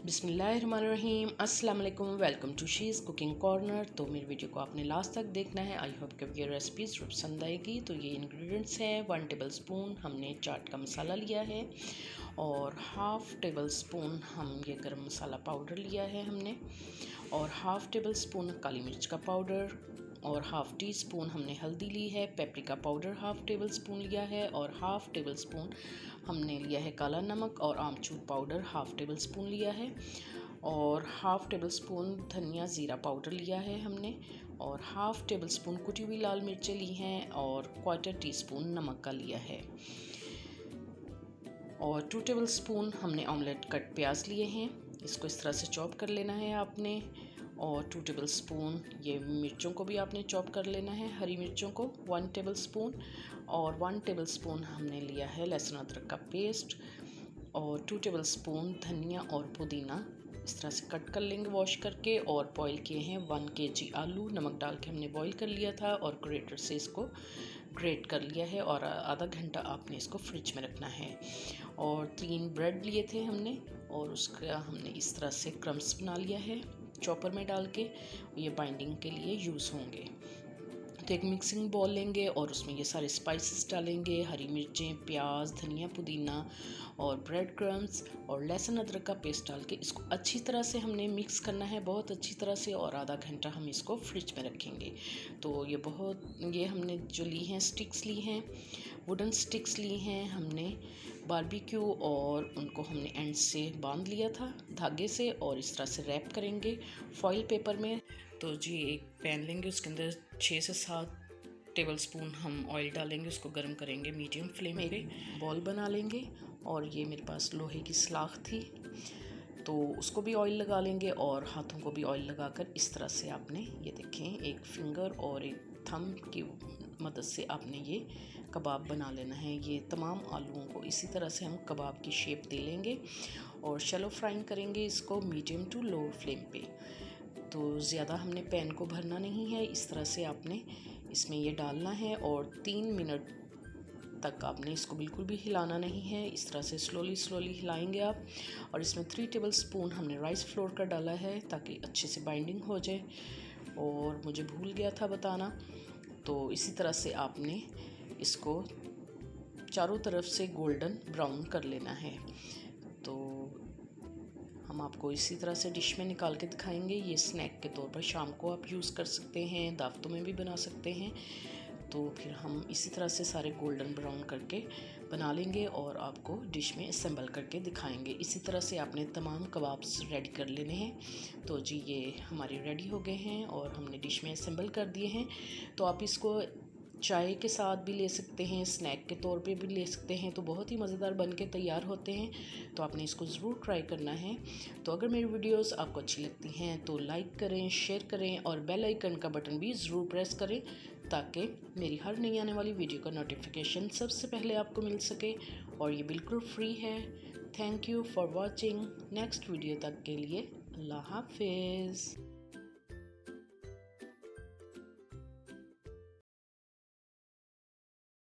बिस्मिल्लाहिर्रहमानिर्रहीम, अस्सलाम वालेकुम। Welcome to She's Cooking Corner. तो मेरी वीडियो को आपने लास्ट तक देखना है। आई होप कि ये रेसिपीज़ पसंद आएगी। तो ये इंग्रेडिएंट्स हैं 1 टेबल स्पून हमने चाट का मसाला लिया है और हाफ़ टेबल स्पून हम ये गरम मसाला पाउडर लिया है हमने, और हाफ़ टेबल स्पून काली मिर्च का पाउडर, और हाफ़ टी स्पून हमने हल्दी ली है। Paprika powder half table spoon लिया है, और हाफ़ टेबल स्पून हमने लिया है काला नमक, और आमचूर पाउडर हाफ़ टेबल स्पून लिया है, और हाफ़ टेबल स्पून धनिया ज़ीरा पाउडर लिया है हमने, और हाफ़ टेबल स्पून कुटी हुई लाल मिर्चें ली हैं, और 1/4 टीस्पून नमक का लिया है, और 2 टेबल स्पून हमने ऑमलेट कट प्याज लिए हैं। इसको इस तरह से चॉप कर लेना है आपने, और 2 टेबल स्पून ये मिर्चों को भी आपने चॉप कर लेना है, हरी मिर्चों को 1 टेबल स्पून, और 1 टेबल स्पून हमने लिया है लहसुन अदरक का पेस्ट, और 2 टेबल स्पून धनिया और पुदीना इस तरह से कट कर लेंगे वॉश करके। और बॉईल किए हैं 1 kg आलू, नमक डाल के हमने बॉईल कर लिया था, और ग्रेटर से इसको ग्रेट कर लिया है, और आधा घंटा आपने इसको फ्रिज में रखना है। और 3 ब्रेड लिए थे हमने, और उसका हमने इस तरह से क्रम्स बना लिया है चॉपर में डाल के, ये बाइंडिंग के लिए यूज़ होंगे। तो एक मिक्सिंग बॉल लेंगे और उसमें ये सारे स्पाइसेस डालेंगे, हरी मिर्चें, प्याज, धनिया, पुदीना, और ब्रेड क्रम्स और लहसुन अदरक का पेस्ट डाल के इसको अच्छी तरह से हमने मिक्स करना है, बहुत अच्छी तरह से, और आधा घंटा हम इसको फ्रिज में रखेंगे। तो ये हमने जो ली हैं स्टिक्स ली हैं, वुडन स्टिक्स ली हैं हमने बारबेक्यू, और उनको हमने एंड से बांध लिया था धागे से, और इस तरह से रैप करेंगे फॉइल पेपर में। तो जी एक पैन लेंगे, उसके अंदर 6 से 7 टेबल स्पून हम ऑयल डालेंगे, उसको गर्म करेंगे मीडियम फ्लेम पे। बॉल बना लेंगे, और ये मेरे पास लोहे की सलाख थी, तो उसको भी ऑयल लगा लेंगे, और हाथों को भी ऑयल लगाकर इस तरह से आपने ये देखें एक फिंगर और एक थंब की मदद से आपने ये कबाब बना लेना है। ये तमाम आलूओं को इसी तरह से हम कबाब की शेप दे लेंगे, और शैलो फ्राइंग करेंगे इसको मीडियम टू लो फ्लेम पे। तो ज़्यादा हमने पैन को भरना नहीं है, इस तरह से आपने इसमें ये डालना है, और 3 मिनट तक आपने इसको बिल्कुल भी हिलाना नहीं है। इस तरह से स्लोली हिलाएंगे आप। और इसमें 3 टेबल स्पून हमने राइस फ्लोर का डाला है ताकि अच्छे से बाइंडिंग हो जाए, और मुझे भूल गया था बताना। तो इसी तरह से आपने इसको चारों तरफ से गोल्डन ब्राउन कर लेना है। तो हम आपको इसी तरह से डिश में निकाल के दिखाएंगे। ये स्नैक के तौर पर शाम को आप यूज़ कर सकते हैं, दावतों में भी बना सकते हैं। तो फिर हम इसी तरह से सारे गोल्डन ब्राउन करके बना लेंगे, और आपको डिश में असेंबल करके दिखाएंगे। इसी तरह से आपने तमाम कबाब्स रेडी कर लेने हैं। तो जी ये हमारे रेडी हो गए हैं, और हमने डिश में असेंबल कर दिए हैं। तो आप इसको चाय के साथ भी ले सकते हैं, स्नैक के तौर पे भी ले सकते हैं, तो बहुत ही मज़ेदार बन के तैयार होते हैं। तो आपने इसको ज़रूर ट्राई करना है। तो अगर मेरी वीडियोस आपको अच्छी लगती हैं तो लाइक करें, शेयर करें, और बेल आइकन का बटन भी ज़रूर प्रेस करें, ताकि मेरी हर नई आने वाली वीडियो का नोटिफिकेशन सबसे पहले आपको मिल सके, और ये बिल्कुल फ्री है। Thank you for watching. Next video तक के लिए अल्लाह हाफिज़।